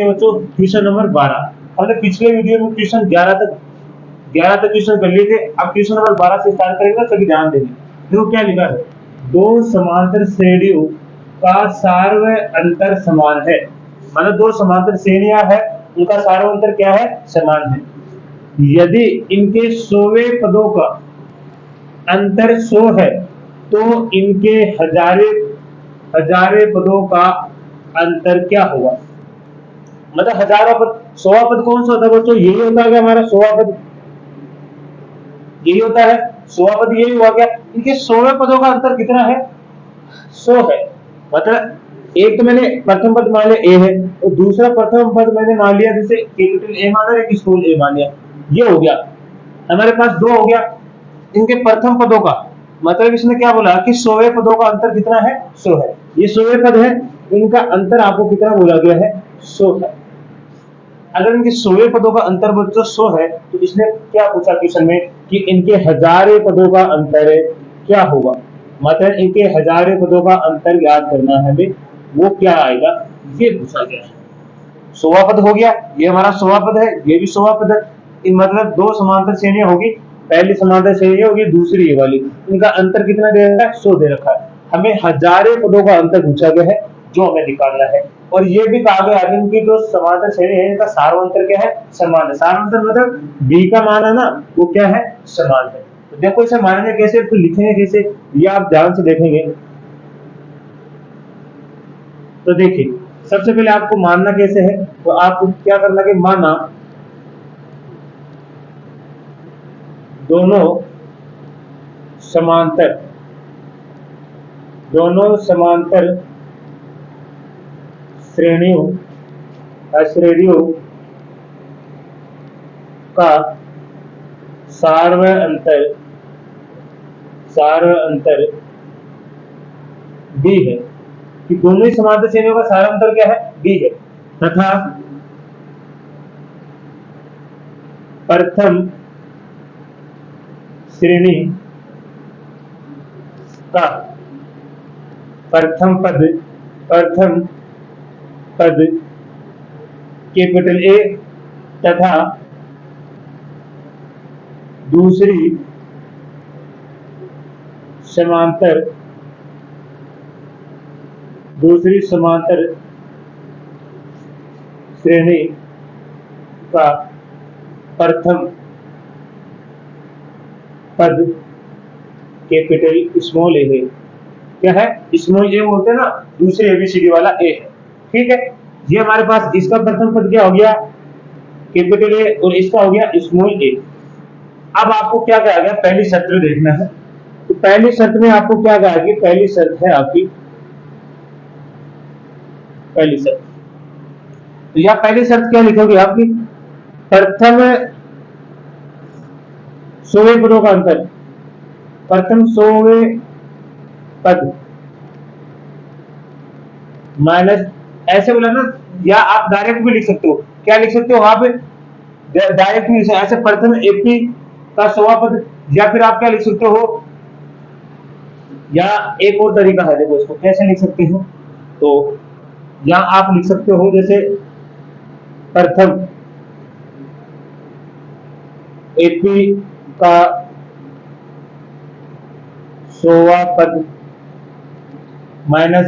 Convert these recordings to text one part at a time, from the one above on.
बच्चों question number 12। हमने पिछले वीडियो में क्वेश्चन 11 तक क्वेश्चन कर लिए थे। अब क्वेश्चन नंबर 12 से स्टार्ट करेंगे, सभी ध्यान देंगे। देखो क्या लिखा है, दो समांतर श्रेणियों का सार्वय अंतर समान है। मतलब दो समांतर श्रेणियां है, उनका सार्वय अंतर क्या है, समान है। यदि इनके 100वें पदों का अंतर 100 है तो इनके हजारे पदों का अंतर क्या होगा। मतलब हजारों पद, 100वां पद कौन सा होता है बच्चों, यही होता है हमारा 100वां पद, यही होता है 100वां पद, यही हुआ क्या। इनके 100वें पदों का अंतर कितना है, 100 है। मतलब एक तो मैंने प्रथम पद मान लिया ए है, और दूसरा प्रथम पद मैंने मान लिया जैसे कैपिटल ए माना, एक स्मॉल ए मान लिया। ये हो गया हमारे पास, दो हो गया इनके प्रथम पदों का। मतलब इसने क्या बोला कि 100वें पदों का अंतर कितना है, 100 है। ये 100वें पद है, इनका अंतर आपको कितना बोला गया है, 100 है। अगर इनके 100वें पदों का अंतर बच्चों 100 है तो इसने क्या पूछा क्वेश्चन में कि इनके हजारे पदों का अंतर क्या होगा। मतलब इनके हजारे पदों का अंतर याद करना है हमें, वो क्या आएगा, ये पूछा गया है। 100वां पद हो गया, ये हमारा 100वां पद है, ये भी 100वां पद है। इन मतलब दो समांतर श्रेणियां होगी, पहली समांतर श्रेणी होगी, दूसरी ये वाली। इनका अंतर कितना दे रखा है, 100 दे रखा है। हमें हजारे पदों का अंतर पूछा गया है, जो हमें निकालना है। और ये भी कहा गया है इनकी जो समांतर श्रेणी है, इनका सार्वंतर क्या है, समान है। सार्वंतर मतलब बी का मान है ना, वो क्या है, समान है। तो देखो इसे मानेंगे कैसे, तो लिखेंगे कैसे, ये आप ध्यान से देखेंगे। तो देखिए सबसे पहले आपको मानना कैसे है, तो आपको क्या करना कि माना दोनों समांतर श्रेणियों का सार्वय अंतर b है, कि दोनों ही समांतर श्रेणियों का सार्वय अंतर क्या है, b है। तथा प्रथम श्रेणी का प्रथम पद कैपिटल ए तथा दूसरी समांतर श्रेणी का प्रथम पद कैपिटल स्मॉल ए है। क्या है, स्मॉल ए बोलते हैं ना, दूसरे एबीसीडी वाला ए है। ठीक है, ये हमारे पास इसका प्रथम पद क्या हो गया, कैपिटल ए, और इसका हो गया स्मॉल ए। अब आपको क्या कहा गया, पहली शर्त में देखना है। तो पहली शर्त में आपको क्या कहा कि पहली शर्त है आपकी, पहली शर्त, तो यह पहली शर्त क्या लिखोगे आपकी, प्रथम 100वें पदों का अंतर, प्रथम 100वें पद माइनस, ऐसे बोला ना, या आप डायरेक्ट भी लिख सकते हो। क्या लिख सकते हो वहां पे, डायरेक्ट भी ऐसे प्रथम एपी का 100वां पद, या फिर आप क्या लिख सकते हो, या एक और तरीका है, देखो इसको कैसे लिख सकते हो। तो या आप लिख सकते हो जैसे प्रथम एपी का 100वां पद माइनस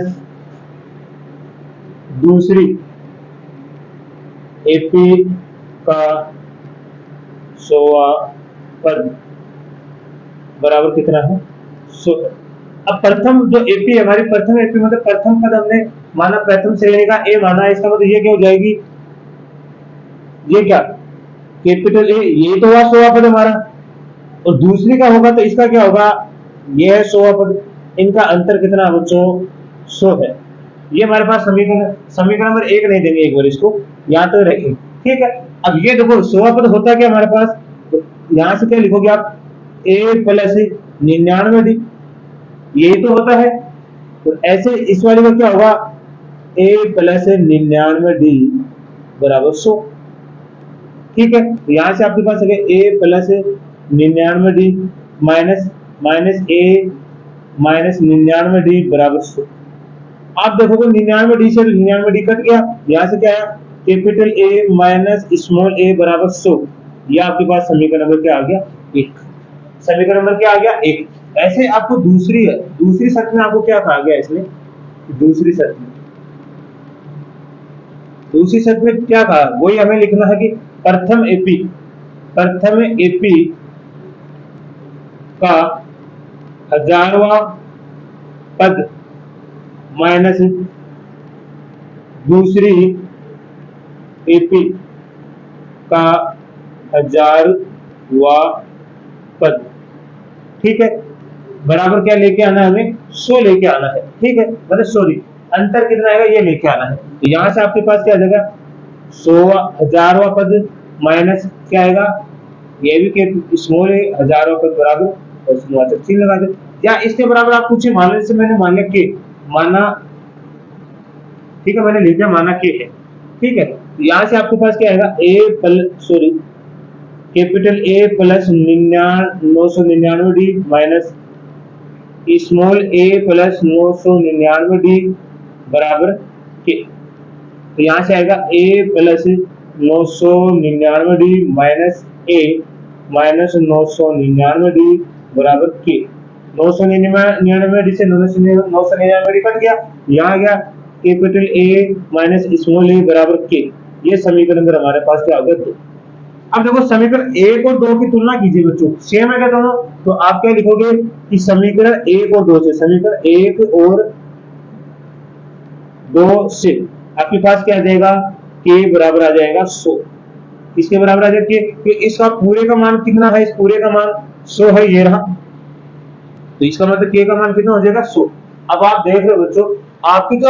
दूसरी एपी का 100वां पद बराबर कितना है, 100। अब प्रथम जो एपी है हमारी, प्रथम एपी मतलब प्रथम पद हमने माना, प्रथम श्रेणी का ए माना, इसका मतलब ये क्या हो जाएगी, ये क्या कैपिटल ए, ये तो हुआ 100वां पद हमारा, और दूसरी का होगा तो इसका क्या होगा, ये है 100वां पद। इनका अंतर कितना है बच्चों, 100 है। ये हमारे पास समीकरण नंबर 1 नहीं देंगे, एक बार इसको यहाँ तो रखें। ठीक है, अब ये देखो 100वां पद होता है क्या हमारे पास, तो यहाँ से क्या लिखोगे आप, ए प्लस 99d, यही तो होता है। तो ऐसे इस वाले का क्या होगा, ए प्लस 99d बराबर 100। ठीक है, तो यहां से आपके पास ए प्लस 99d माइनस ए माइनस 99d बराबर 100। आप देखोगे 99d से 99d कट गया, यहां से क्या आया कैपिटल ए माइनस स्मॉल ए बराबर 100। ये आपके पास समीकरण नंबर क्या आ गया? 1। समीकरण नंबर क्या आ गया? 1। ऐसे आपको दूसरी शर्त में आपको क्या कहा गया इसमें? दूसरी शर्त में क्या कहा, वही हमें लिखना है कि प्रथम एपी का 1000वां पद माइनस दूसरी एपी का 1000वां पद, ठीक है, बराबर क्या लेके आना है हमें? 100 लेके आना है, ठीक है, मतलब सॉरी अंतर कितना आएगा ये लेके आना है। तो यहां से आपके पास क्या आ जाएगा? 1000वां पद माइनस क्या आएगा? ये भी के स्मॉल है 1000वां पद बराबर, और उसके बाद चिन्ह लगा दे, या इसके बराबर आप पूछे मान लीजिए मैंने मान लिया के, माना, ठीक है, मैंने लिख दिया माना के है, ठीक है। तो यहां से आपके पास क्या आएगा? Capital A plus 999 D minus small A plus 999 D बराबर के। तो यहां से आएगा ए प्लस 999 डी माइनस ए माइनस 999 डी बराबर के। 999 डी से 999 डी कट गया, यहाँ आ गया कैपिटल ए माइनस स्मॉल ए बराबर के। ये समीकरण नंबर हमारे पास क्या हो गया? 2। अब देखो समीकरण 1 और 2 की तुलना कीजिए बच्चों, सेम है क्या दोनों? तो आप क्या लिखोगे कि समीकरण 1 और 2 से, समीकरण 1 और 2 से आपके पास क्या आ जाएगा? के बराबर आ जाएगा 100। इसके बराबर आ जाएगा कि इसका पूरे का मान कितना है? इस पूरे का मान 100 है, ये रहा। तो इसका मतलब के का मान कितना हो जाएगा? 100। अब आप देख रहे हो बच्चों, आपकी जो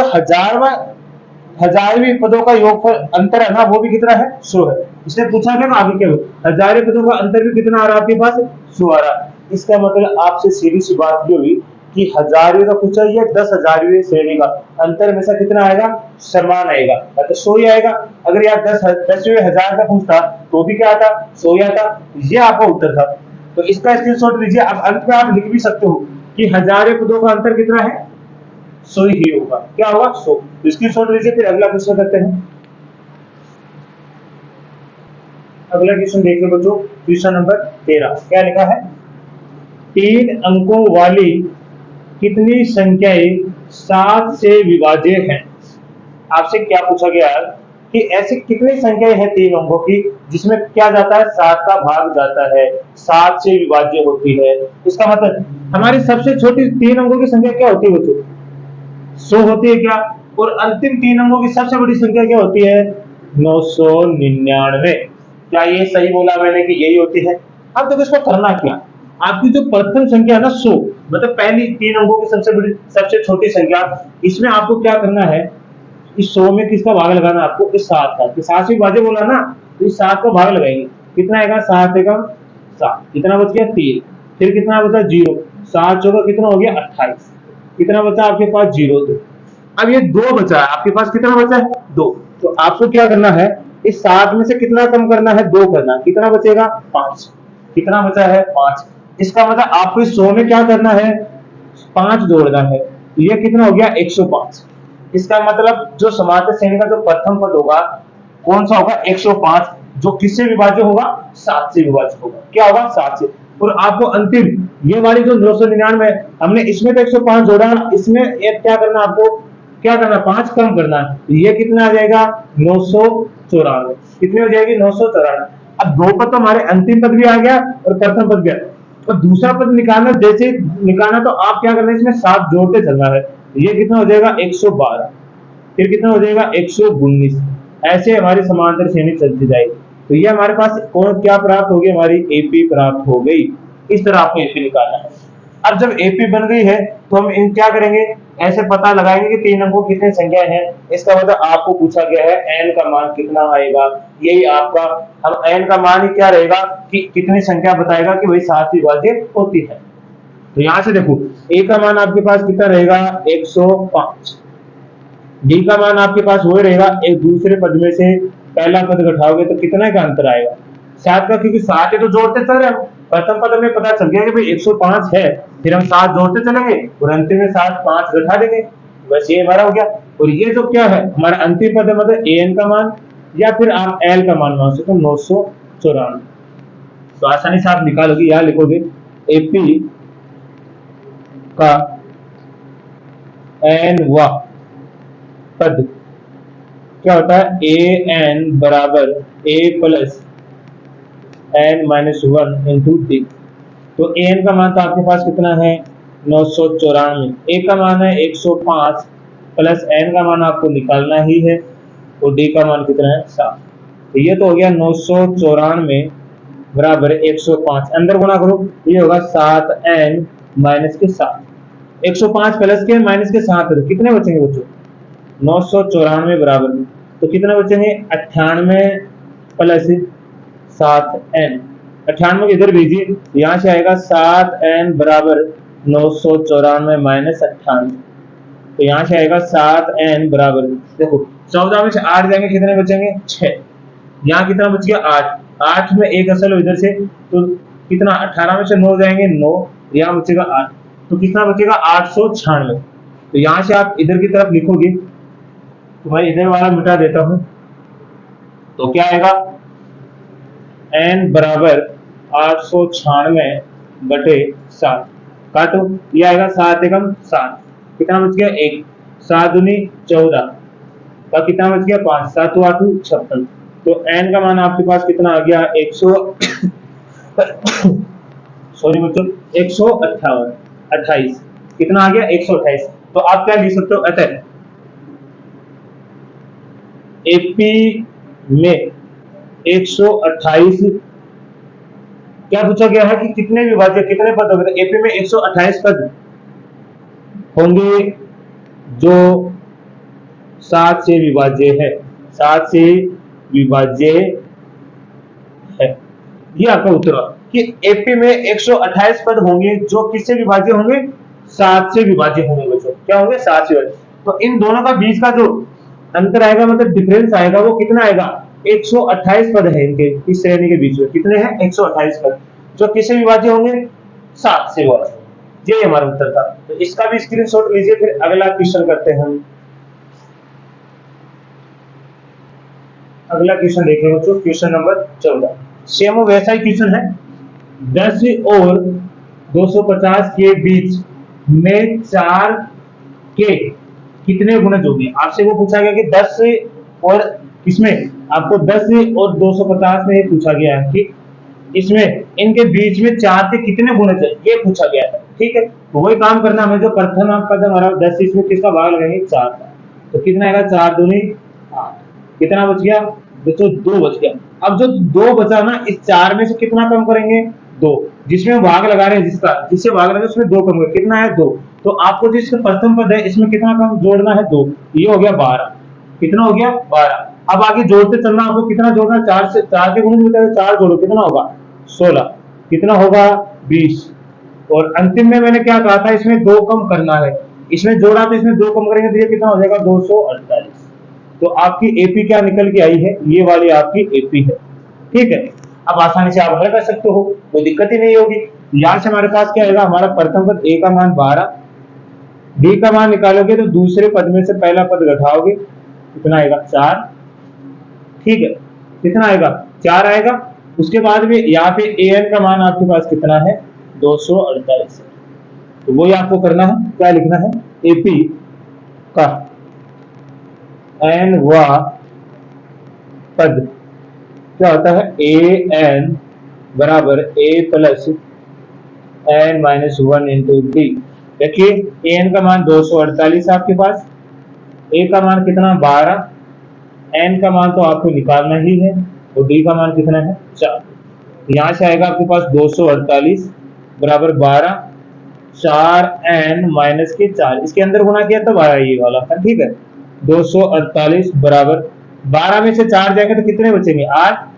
हजारवीं पदों का योगफल अंतर है ना, वो भी कितना है? 100 है। इसने पूछा क्या आगे क्या? हजारवीं पदों का अंतर भी कितना आ रहा है आपके पास? 100 आ रहा है। इसका मतलब आपसे सीधी सी बात ये हुई कि हजारवीं का पूछा या 10,000वीं श्रेणी का अंतर हमेशा कितना आएगा? समान आएगा, मतलब 100 ही आएगा। अगर यार 10वें हजार का पूछता तो भी क्या आता? 100 ही आता। ये आपका उत्तर था। तो इसका स्क्रीनशॉट लीजिए। अब अंत में आप लिख भी सकते हो कि हजारवीं पदों का अंतर कितना है? 100 ही होगा। क्या होगा? 100। तो स्क्रीनशॉट लीजिए, फिर अगला क्वेश्चन करते हैं। अगला क्वेश्चन देखिए बच्चों, क्वेश्चन नंबर 13। क्या लिखा है? 3 अंकों वाली कितनी संख्याएं 7 से विभाज्य हैं? आपसे क्या पूछा गया है कि ऐसी कितनी संख्याएं हैं 3 अंकों की जिसमें क्या जाता है? 7 का भाग जाता है, 7 से विभाज्य होती है। इसका मतलब हमारी सबसे छोटी 3 अंकों की संख्या क्या होती है बच्चों? 100 होती है क्या? और अंतिम 3 अंकों की सबसे बड़ी संख्या क्या होती है? 999। क्या ये सही बोला मैंने कि यही होती है? अब देखो इसको करना क्या, आपकी जो प्रथम संख्या है ना 100, मतलब पहली 3 अंकों की सबसे बड़ी सबसे छोटी संख्या, इसमें आपको क्या करना है? इस 100 में किसका भाग लगाना है आपको? इस 7 का। तो 7 से विभाज्य बोला ना, तो इस 7 का भाग लगाएंगे। कितना आएगा? 7 एकम 7, कितना बच गया? 3। फिर कितना बचा? 0। 7 चौका कितना हो गया? 28। कितना बचा आपके पास? 0 2। अब ये 2 बचा है आपके पास, कितना बचा है? 2। तो आपको क्या करना है? इस 7 में से कितना कम करना है? 2 करना। कितना बचेगा? 5। कितना बचा है? 5। इसका मतलब आपको इस 100 में क्या करना है? 5 जोड़ना है। तो ये कितना हो गया? 105। इसका मतलब जो समांतर श्रेणी का जो प्रथम पद होगा कौन सा होगा? 105, जो किससे विभाज्य होगा? 7 से विभाज्य होगा। क्या होगा? 7 से। और आपको अंतिम ये वाली जो 999 हमने इसमें तो 105 जोड़ा, इसमें एक क्या करना आपको? क्या करना? 5 कम करना है। तो ये कितना आ जाएगा? 994। कितनी हो जाएगी? 994। अब 2 पद तो हमारे अंतिम पद भी आ गया और प्रथम पद भी आ गया। और दूसरा पद निकालना, जैसे निकालना तो आप क्या करना है? इसमें 7 जोड़ते चलना है। तो ये कितना हो जाएगा? 112। फिर कितना हो जाएगा? 119। ऐसे हमारी समांतर श्रेणी चलती जाएगी। तो ये हमारे पास कौन क्या प्राप्त होगी? हमारी एपी प्राप्त हो गई। इस तरह आपको एपी निकालना है। अब जब एपी बन गई है तो हम इन क्या करेंगे? ऐसे पता लगाएंगे कि 3 अंकों कितने संख्या है। इसका मतलब आपको पूछा गया है एन का मान कितना आएगा, यही आपका। अब एन का मान ही क्या रहेगा कि कितनी संख्या बताएगा कि भाई 7 से विभाज्य होती है। तो यहां से देखो ए का मान आपके पास कितना रहेगा? 105। डी का मान आपके पास वही रहेगा, एक दूसरे पद में से पहला पद घटाओगे तो कितने का अंतर आएगा? 7 का, क्योंकि 7 है तो जोड़ते चल रहे हैं। प्रथम पद में पता चल गया कि भाई 105 है, फिर हम 7 जोड़ते चलेंगे और अंतिम में 7 5 घटा देंगे। बस ये हमारा हो गया। और ये जो क्या है हमारा अंतिम पद है, मतलब ए एन का मान या फिर आप एल का मान मान सकते हो 994। तो आसानी से आप निकालोगे, यहां लिखोगे एपी का एनवा पद क्या होता है, ए एन बराबर A plus N minus one into D. तो ए एन का मान तो आपके पास कितना है 994, ए का मान है 105 प्लस एन का मान आपको निकालना ही है, तो डी का मान कितना है 7। तो ये तो हो गया 994 बराबर 105, अंदर गुणा करो, ये होगा 7n माइनस के 7, 105 प्लस के माइनस के 7 तो कितने बचेंगे बच्चों 994 बराबर में, तो कितना बचेंगे 98 प्लस 7n, 98 इधर भेजिए, यहां से आएगा 7n बराबर 994 माइनस 98, तो यहां से आएगा 7n बराबर, देखो 14 में से 8 जाएंगे कितने बचेंगे 6, यहाँ कितना बच गया 8, 8 में एक असल इधर से, तो कितना 18 में से 9 जाएंगे 9, यहाँ बचेगा 8, तो कितना बचेगा 896। तो यहाँ से आप इधर की तरफ लिखोगे, तो मैं इधर वाला मिटा देता हूं, तो क्या आएगा n बराबर 896 बटे 7, काटो, ये आएगा 7 एकम 7, कितना बच गया 1, 7 दूनी 14 का कितना बच गया 5, 7 8 56, तो n का मान आपके पास कितना आ गया 100 सॉरी बच्चों 128, कितना आ गया 128। तो आप क्या लिख सकते हो, अतः एपी में 128 क्या पूछा गया है कि कितने विभाज्य कितने पद होंगे, एपी में 128 पद होंगे जो 7 से विभाज्य है, 7 से विभाज्य है, ये आपका उत्तर है कि एपी में 128 पद होंगे जो किससे विभाज्य होंगे 7 से विभाज्य होंगे बच्चों, क्या होंगे 7 से विभाज्य। तो इन दोनों का बीच का जो अंतर आएगा मतलब डिफरेंस आएगा वो कितना आएगा 128 पद है इनके इस श्रेणी के बीच में, कितने हैं 128 पद जो किससे विभाज्य होंगे 7 से विभाज्य, ये हमारा उत्तर था। तो इसका भी स्क्रीनशॉट लीजिए, फिर अगला क्वेश्चन करते हैं हम। अगला क्वेश्चन देखेंगे बच्चों, क्वेश्चन नंबर 14, सेम वैसा ही क्वेश्चन है, 10 और 250 के बीच में 4 के कितने गुणज होंगे, आपसे वो पूछा गया कि 10 और इसमें आपको 10 और 250 में पूछा गया है कि इसमें इनके बीच में 4 के कितने गुणज है, ये पूछा गया है, ठीक है। तो वही काम करना हमें, जो प्रथम पद हमारा 10 इसमें किसका भाग लगेंगे 4 का, तो कितना आएगा 4 दूनी 8, कितना बच गया बच्चों 2 बच गया। अब जो 2 बचा ना, इस 4 में से कितना कम करेंगे 2, जिसमें भाग लगा रहे हैं जिससे भाग लगा उसमें 2 कम करेंगे, कितना है 2, तो आपको जो इसका प्रथम पद है इसमें कितना कम जोड़ना है 2, ये हो गया 12, कितना हो गया 12। अब आगे जोड़ते चलना, आपको कितना जोड़ना है 4 से 4 के गुणज में 4 जोड़ो कितना होगा 16, कितना होगा 20, और अंतिम में मैंने क्या कहा था इसमें 2 कम करना है, इसमें जोड़ा तो इसमें 2 कम करेंगे तो ये कितना हो जाएगा 248। तो आपकी एपी क्या निकल के आई है, ये वाली आपकी एपी है, ठीक है। अब आसानी से आप हल कर सकते हो, कोई दिक्कत ही नहीं होगी। यहां से हमारे पास क्या आएगा, हमारा प्रथम पद ए का मान 12, डी का मान निकालोगे तो दूसरे पद में से पहला पद घटाओगे कितना आएगा 4, ठीक है, कितना आएगा 4 आएगा। उसके बाद में यहाँ पे ए एन का मान आपके पास कितना है 248, तो वही आपको करना है, क्या लिखना है एपी का एन वा पद क्या होता है ए एन बराबर A plus N minus 1 into D. देखिए ए एन का मान 248 आपके पास, ए का मान कितना 12, एन का मान तो आपको निकालना ही है, तो डी का मान कितना है 4, यहां से आएगा आपके पास 248 बराबर 12, 4n माइनस के 4, इसके अंदर गुणा किया तब आया ये वाला, ठीक है। 248 बराबर 12 में से 4 जाएंगे तो कितने बचेंगे 8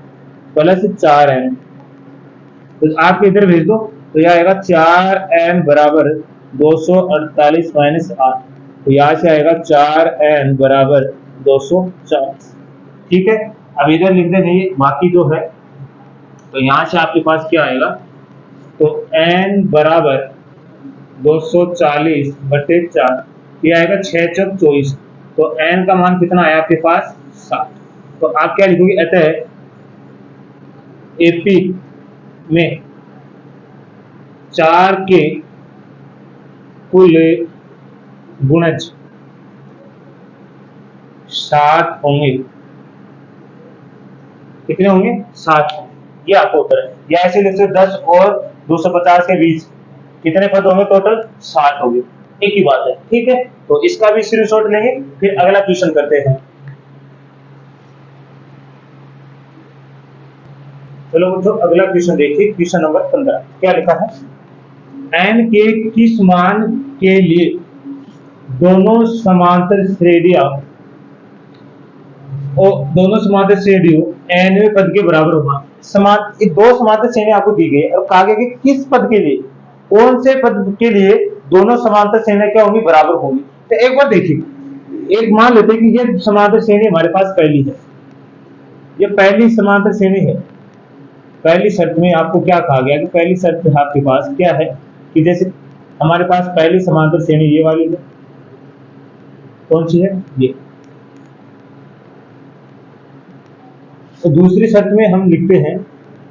प्लस 4n, तो आप इधर भेज दो, तो यह आएगा 4n बराबर 248 माइनस 8, तो यहां से आएगा 4n बराबर 240, ठीक है। अब इधर लिख देंगे बाकी जो है, तो यहां से आपके पास क्या आएगा, तो n बराबर 240 बटे 4, ये आएगा 6 चौक 24, तो n का मान कितना आया आपके पास 7, तो आप क्या लिखोगे, अतः एपी में 4 के कुल गुणज 60 होंगे। कितने होंगे? 60। ये आपको उत्तर है। या ऐसे लिख सकते 10 और 250 के बीच कितने पद होंगे? टोटल 60 होंगे। एक ही बात है, ठीक है। तो इसका भी स्क्रीनशॉट लेंगे, फिर अगला क्वेश्चन करते हैं। चलो बच्चों, अगला क्वेश्चन देखिए, क्वेश्चन नंबर 15। क्या लिखा है? एन के किस मान के लिए दोनों समांतर श्रेणियां और दोनों समांतर श्रेणियों nवें पद के बराबर होगा। ये दो समांतर श्रेणियां आपको दी गई और कहा गया कि किस पद के लिए, कौन से पद के लिए दोनों समांतर श्रेणियां क्या होंगी? बराबर होंगी। तो एक बार देखिए, एक मान लेते हैं कि ये समांतर श्रेणी हमारे पास पहली है, ये पहली समांतर श्रेणी है। पहली शर्त में आपको क्या कहा गया कि पहली शर्त आपके पास क्या है कि जैसे हमारे पास पहली समांतर श्रेणी ये वाली है, कौन सी है? ये। तो दूसरी शर्त में हम लिखते हैं,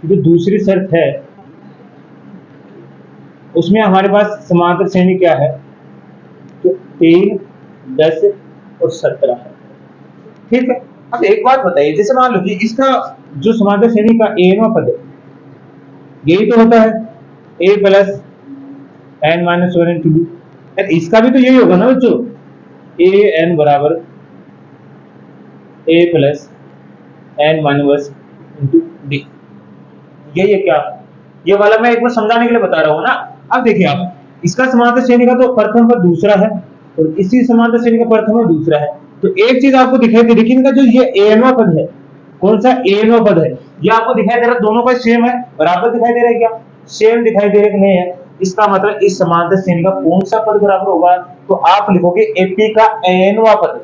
जो दूसरी शर्त है उसमें हमारे पास समांतर श्रेणी क्या है? तो 3, 10 और 17 है, ठीक है। अब एक बात बताइए, जैसे मान लो कि इसका जो समांतर श्रेणी का एनवां पद है, यही तो होता है a plus N minus 1 into B. इसका भी तो यही होगा ना बच्चों, ए एन बराबर a plus N minus 1 into D. यही है क्या? ये वाला मैं एक बार समझाने के लिए बता रहा हूँ ना। अब देखिए आप, इसका समांतर श्रेणी का तो प्रथम पद दूसरा है और इसी समांतर श्रेणी का प्रथम पद दूसरा है। तो एक चीज आपको दिखाई दे रही है, इनका जो ये एनवां पद है, कौन सा एनवां पद है, ये आपको दिखाई दे रहा है, दोनों का सेम है, बराबर दिखाई दे रहा है क्या? सेम दिखाई दे रहा है कि नहीं है? इसका मतलब इस समांतर श्रेणी का कौन सा पद बराबर होगा? तो आप लिखोगे एपी का एनवां पद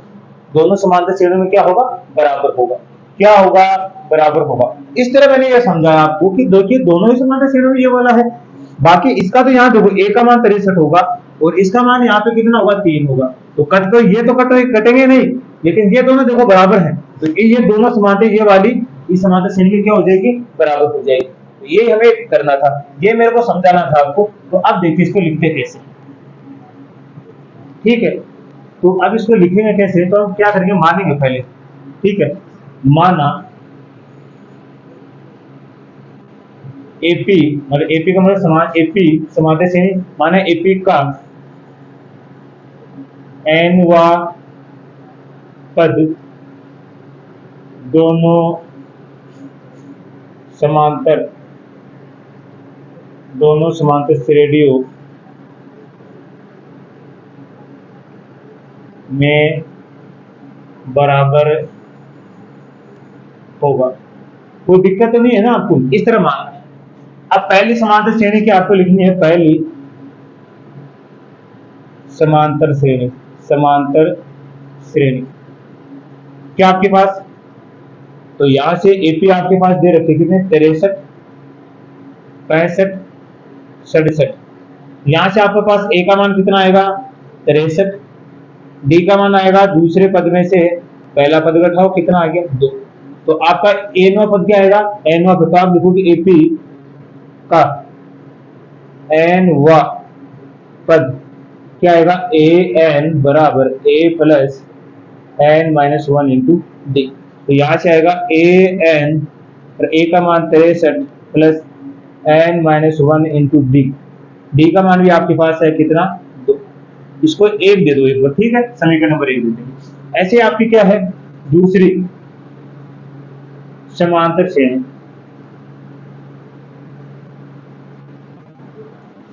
दोनों समांतर श्रेणियों में क्या होगा? बराबर होगा। क्या होगा? बराबर होगा। इस तरह मैंने ये समझाया आपको कि देखिए दोनों ही समांतर श्रेणियों में ये वाला है। बाकी इसका तो यहाँ देखो a का मान 63 होगा और इसका मान यहाँ पे कितना होगा? 3 होगा। तो कट तो ये तो कटेंगे नहीं, लेकिन ये दोनों देखो बराबर हैं, तो ये दोनों समांतर, ये वाली इस समांतर श्रेणी की क्या हो जाएगी? बराबर हो जाएगी। तो ये हमें करना था, ये मेरे को समझाना था आपको। तो अब देखिए इसको लिखते कैसे, ठीक है। तो अब इसको लिखेंगे कैसे? तो हम क्या करेंगे, मानेंगे पहले, ठीक है। माना एपी, मतलब एपी का मतलब समान, एपी समांतर श्रेणी, माना एपी का एनवा पद दोनों समांतर श्रेणियों में बराबर होगा। कोई दिक्कत तो नहीं है ना आपको? इस तरह मानना है। अब पहली समांतर श्रेणी की आपको लिखनी है, पहली समांतर श्रेणी, समांतर श्रेणी क्या आपके पास? तो यहां से एपी आपके पास दे रखे कितने? 63, 65, 67। यहां से आपके पास ए का मान कितना आएगा? 63। डी का मान आएगा दूसरे पद में से पहला पद घटाओ, कितना आ गया? 2। तो आपका एनवा पद क्या आएगा? एनवा पद, तो आप लिखोगे एपी का एनवा पद क्या आएगा? ए एन बराबर A plus N minus 1 into D. तो यहां से आएगा ए एन और ए का मान 63 plus N minus 1 into D. D का मान भी आपके पास है कितना? 2। इसको 1 दे दो एक बार, ठीक है, समीकरण नंबर 1 दे देंगे। ऐसे आपकी क्या है? दूसरी समांतर श्रेणी।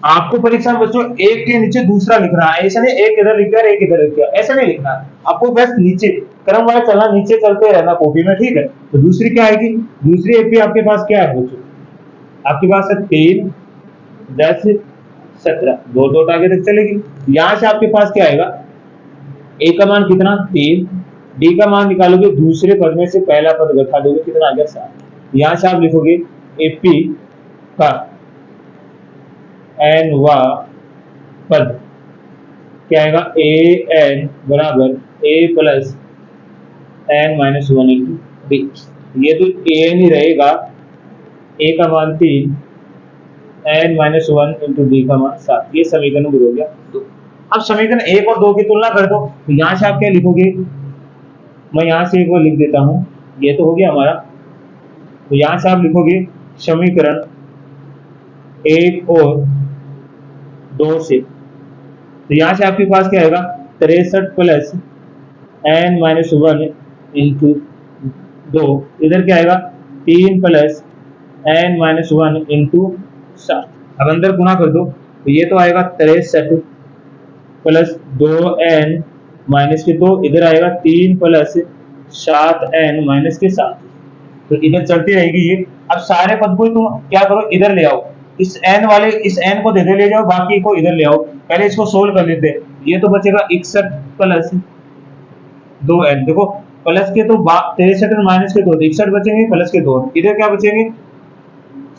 आपको परीक्षा में बच्चों एक के नीचे दूसरा लिखना है, ऐसा नहीं एक इधर लिख दिया एक इधर लिख दिया, ऐसा नहीं लिखना। आपको बस नीचे क्रम वाला चलना, नीचे चलते रहना कॉपी में, ठीक है। तो दूसरी क्या आएगी? दूसरी एपी आपके पास क्या है बच्चों? आपके पास है 3, 10, 17, दो डॉट आगे तक चलेगी। यहां से आपके पास क्या आएगा? ए का मान कितना? 3। डी का मान निकालोगे, दूसरे पद में से पहला पद घटा दोगे, कितना आ गया? 7। यहां से आप लिखोगे एपी का एन वा पद क्या आएगा? ए एन बराबर A plus N minus 1 into B. ये तो एन ही रहेगा, ए का मान 3 n माइनस 1 इंटू बी का मान 7। ये समीकरण हो गया 2। अब समीकरण 1 और 2 की तुलना कर दो, तो यहाँ से आप क्या लिखोगे, मैं यहाँ से एक बार लिख देता हूँ, ये तो हो गया हमारा। तो यहाँ से आप लिखोगे समीकरण 1 और 2 से, तो यहाँ से आपके पास क्या आएगा, 63 प्लस n माइनस 1 इंटू 2, इधर क्या आएगा 3 प्लस n माइनस 1 इंटू 7। अब अंदर गुणा कर दो, तो ये तो आएगा 63 प्लस 2n माइनस के 2, इधर आएगा 3 प्लस 7n माइनस के 7। तो इधर चलती रहेगी ये। अब सारे पद को तुम क्या करो, इधर ले आओ, इस n वाले इस n को इधर ले जाओ, बाकी को इधर ले आओ। पहले इसको सोल्व कर लेते हैं। ये तो बचेगा 61 प्लस 2n, देखो प्लस के तो 63 और माइनस के 2, 61 बचेंगे, प्लस के 2, इधर क्या बचेंगे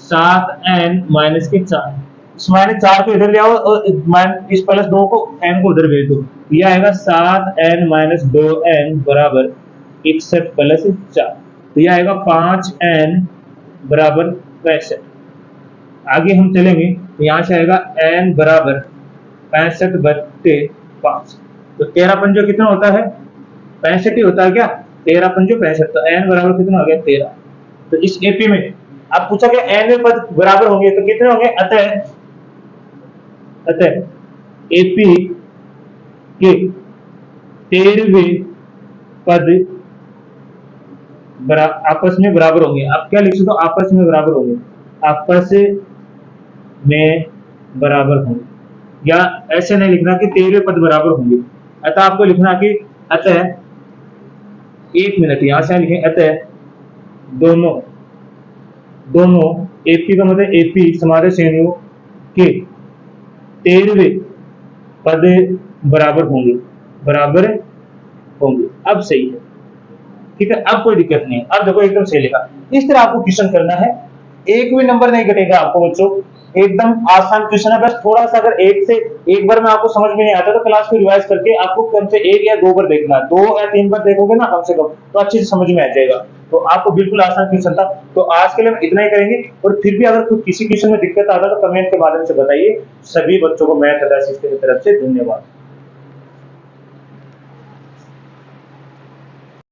7n माइनस के 4। इस माइनस 4 को इधर ले आओ और इस प्लस 2 को n को उधर भेज दो, ये आएगा 7n माइनस 2n बराबर 61 प्लस 4। तो यह आएगा 5n बराबर 65। आगे हम चलेंगे, तो यहाँ से आएगा n बराबर 65/5। तो 13 पंजो कितना होता है, 65 ही होता है क्या, 13 पंजो 65। तो n बराबर कितना हो गया 13। तो इस एपी में आप पूछा कि n पद बराबर होंगे तो कितने होंगे, अतः एपी के 13वें पद आपस में बराबर होंगे। आप क्या लिख सकते हो, आपस में बराबर होंगे, आपस में बराबर होंगे, या ऐसे नहीं लिखना कि 13वें पद बराबर होंगे। अतः आपको लिखना कि अतः, एक मिनट यहां से लिखें, अतः दोनों एपी का मतलब एपी समारोह श्रेणियों के 13वें पद बराबर होंगे। अब सही है, ठीक है, अब कोई दिक्कत नहीं है। अब देखो एकदम सही लिखा। इस तरह आपको क्वेश्चन करना है, एक भी नंबर नहीं घटेगा आपको बच्चों। एकदम आसान क्वेश्चन है, बस थोड़ा सा अगर एक बार में आपको समझ में नहीं आता तो क्लास को रिवाइज करके आपको कम से 1 या 2 बार देखना, 2 या 3 बार देखोगे ना कम से कम, तो अच्छे से समझ में आ जाएगा। तो आपको बिल्कुल आसान क्वेश्चन था। तो आज के लिए हम इतना ही करेंगे, और फिर भी अगर कुछ किसी क्वेश्चन में दिक्कत आता है तो कमेंट के माध्यम से बताइए। सभी बच्चों को मैथ अदा सिस्टम की तरफ से धन्यवाद।